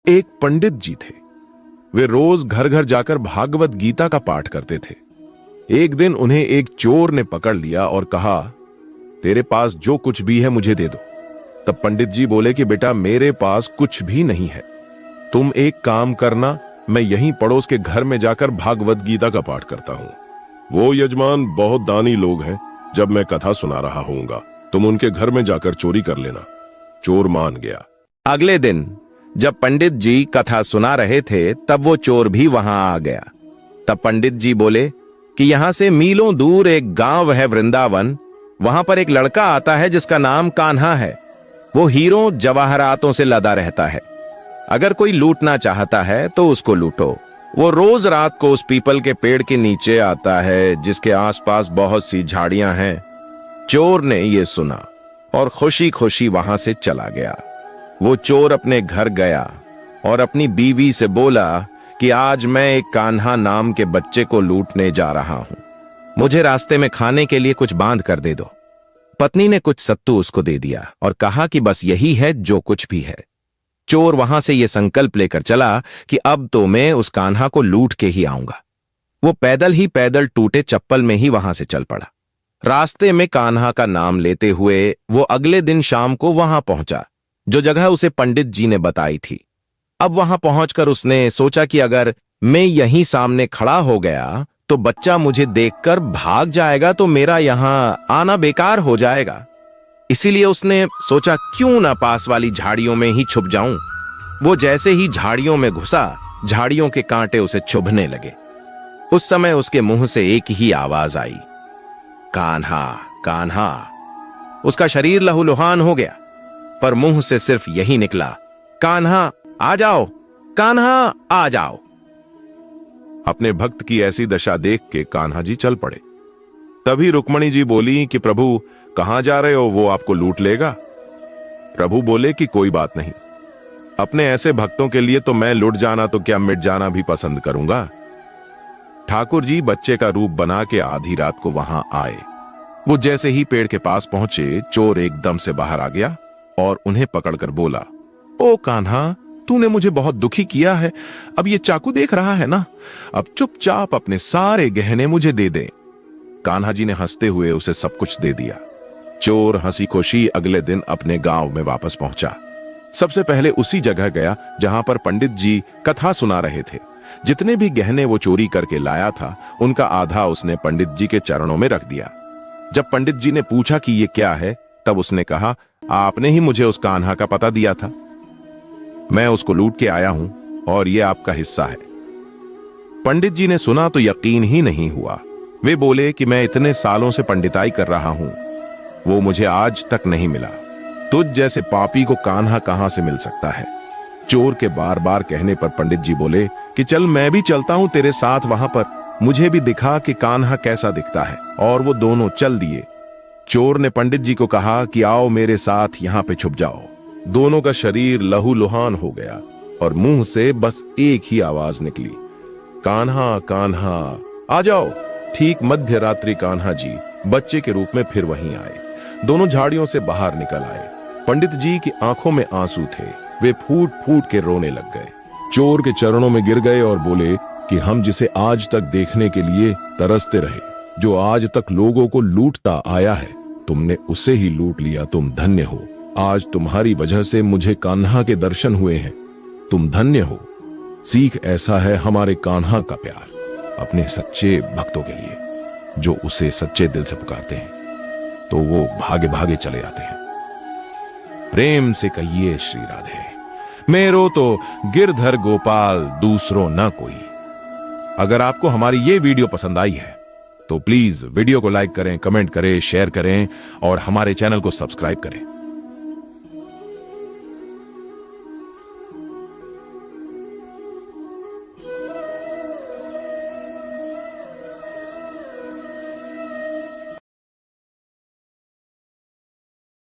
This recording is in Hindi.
एक पंडित जी थे। वे रोज घर घर जाकर भागवत गीता का पाठ करते थे। एक दिन उन्हें एक चोर ने पकड़ लिया और कहा, तेरे पास जो कुछ भी है मुझे दे दो। तब पंडित जी बोले कि बेटा, मेरे पास कुछ भी नहीं है, तुम एक काम करना, मैं यहीं पड़ोस के घर में जाकर भागवत गीता का पाठ करता हूं। वो यजमान बहुत दानी लोग हैं, जब मैं कथा सुना रहा होऊंगा तुम उनके घर में जाकर चोरी कर लेना। चोर मान गया। अगले दिन जब पंडित जी कथा सुना रहे थे तब वो चोर भी वहां आ गया। तब पंडित जी बोले कि यहां से मीलों दूर एक गांव है वृंदावन, वहां पर एक लड़का आता है जिसका नाम कान्हा है। वो हीरों जवाहरातों से लदा रहता है। अगर कोई लूटना चाहता है तो उसको लूटो। वो रोज रात को उस पीपल के पेड़ के नीचे आता है जिसके आसपास बहुत सी झाड़ियां हैं। चोर ने ये सुना और खुशी खुशी वहां से चला गया। वो चोर अपने घर गया और अपनी बीवी से बोला कि आज मैं एक कान्हा नाम के बच्चे को लूटने जा रहा हूं, मुझे रास्ते में खाने के लिए कुछ बांध कर दे दो। पत्नी ने कुछ सत्तू उसको दे दिया और कहा कि बस यही है जो कुछ भी है। चोर वहां से यह संकल्प लेकर चला कि अब तो मैं उस कान्हा को लूट के ही आऊंगा। वो पैदल ही पैदल टूटे चप्पल में ही वहां से चल पड़ा। रास्ते में कान्हा का नाम लेते हुए वो अगले दिन शाम को वहां पहुंचा जो जगह उसे पंडित जी ने बताई थी। अब वहां पहुंचकर उसने सोचा कि अगर मैं यहीं सामने खड़ा हो गया तो बच्चा मुझे देखकर भाग जाएगा, तो मेरा यहां आना बेकार हो जाएगा। इसीलिए उसने सोचा क्यों ना पास वाली झाड़ियों में ही छुप जाऊं। वो जैसे ही झाड़ियों में घुसा, झाड़ियों के कांटे उसे चुभने लगे। उस समय उसके मुंह से एक ही आवाज आई, कान्हा कान्हा। उसका शरीर लहूलुहान हो गया, पर मुंह से सिर्फ यही निकला, कान्हा आ जाओ, कान्हा आ जाओ। अपने भक्त की ऐसी दशा देख के कान्हा जी चल पड़े। तभी रुक्मणी जी बोली कि प्रभु, कहां जा रहे हो, वो आपको लूट लेगा। प्रभु बोले कि कोई बात नहीं, अपने ऐसे भक्तों के लिए तो मैं लुट जाना तो क्या मिट जाना भी पसंद करूंगा। ठाकुर जी बच्चे का रूप बना के आधी रात को वहां आए। वो जैसे ही पेड़ के पास पहुंचे, चोर एकदम से बाहर आ गया और उन्हें पकड़कर बोला, ओ कान्हा, तूने मुझे बहुत दुखी किया है। अब ये चाकू देख रहा है ना, अब चुपचाप अपने सारे गहने मुझे दे दे। कान्हा जी ने हंसते हुए उसे सब कुछ दे दिया। चोर हंसी खुशी अगले दिन अपने गांव में वापस पहुंचा। सबसे पहले उसी जगह गया जहां पर पंडित जी कथा सुना रहे थे। जितने भी गहने वो चोरी करके लाया था, उनका आधा उसने पंडित जी के चरणों में रख दिया। जब पंडित जी ने पूछा कि ये क्या है, तब उसने कहा, आपने ही मुझे उस कान्हा का पता दिया था, मैं उसको लूट के आया हूं और ये आपका हिस्सा है। पंडित जी ने सुना तो यकीन ही नहीं हुआ। वे बोले कि मैं इतने सालों से पंडिताई कर रहा हूं, वो मुझे आज तक नहीं मिला। तुझ जैसे पापी को कान्हा कहां से मिल सकता है। चोर के बार बार कहने पर पंडित जी बोले कि चल मैं भी चलता हूं तेरे साथ वहां पर, मुझे भी दिखा कि कान्हा कैसा दिखता है। और वो दोनों चल दिए। चोर ने पंडित जी को कहा कि आओ मेरे साथ यहां पे छुप जाओ। दोनों का शरीर लहूलुहान हो गया और मुंह से बस एक ही आवाज निकली, कान्हा कान्हा आ जाओ। ठीक मध्य रात्रि कान्हा जी बच्चे के रूप में फिर वहीं आए। दोनों झाड़ियों से बाहर निकल आए। पंडित जी की आंखों में आंसू थे, वे फूट फूट के रोने लग गए। चोर के चरणों में गिर गए और बोले कि हम जिसे आज तक देखने के लिए तरसते रहे, जो आज तक लोगों को लूटता आया है, तुमने उसे ही लूट लिया। तुम धन्य हो। आज तुम्हारी वजह से मुझे कान्हा के दर्शन हुए हैं। तुम धन्य हो। सीख ऐसा है हमारे कान्हा का प्यार अपने सच्चे भक्तों के लिए, जो उसे सच्चे दिल से पुकारते हैं तो वो भागे भागे चले आते हैं। प्रेम से कहिए श्री राधे, मेरो तो गिरधर गोपाल दूसरों न कोई। अगर आपको हमारी ये वीडियो पसंद आई है तो प्लीज वीडियो को लाइक करें, कमेंट करें, शेयर करें और हमारे चैनल को सब्सक्राइब करें।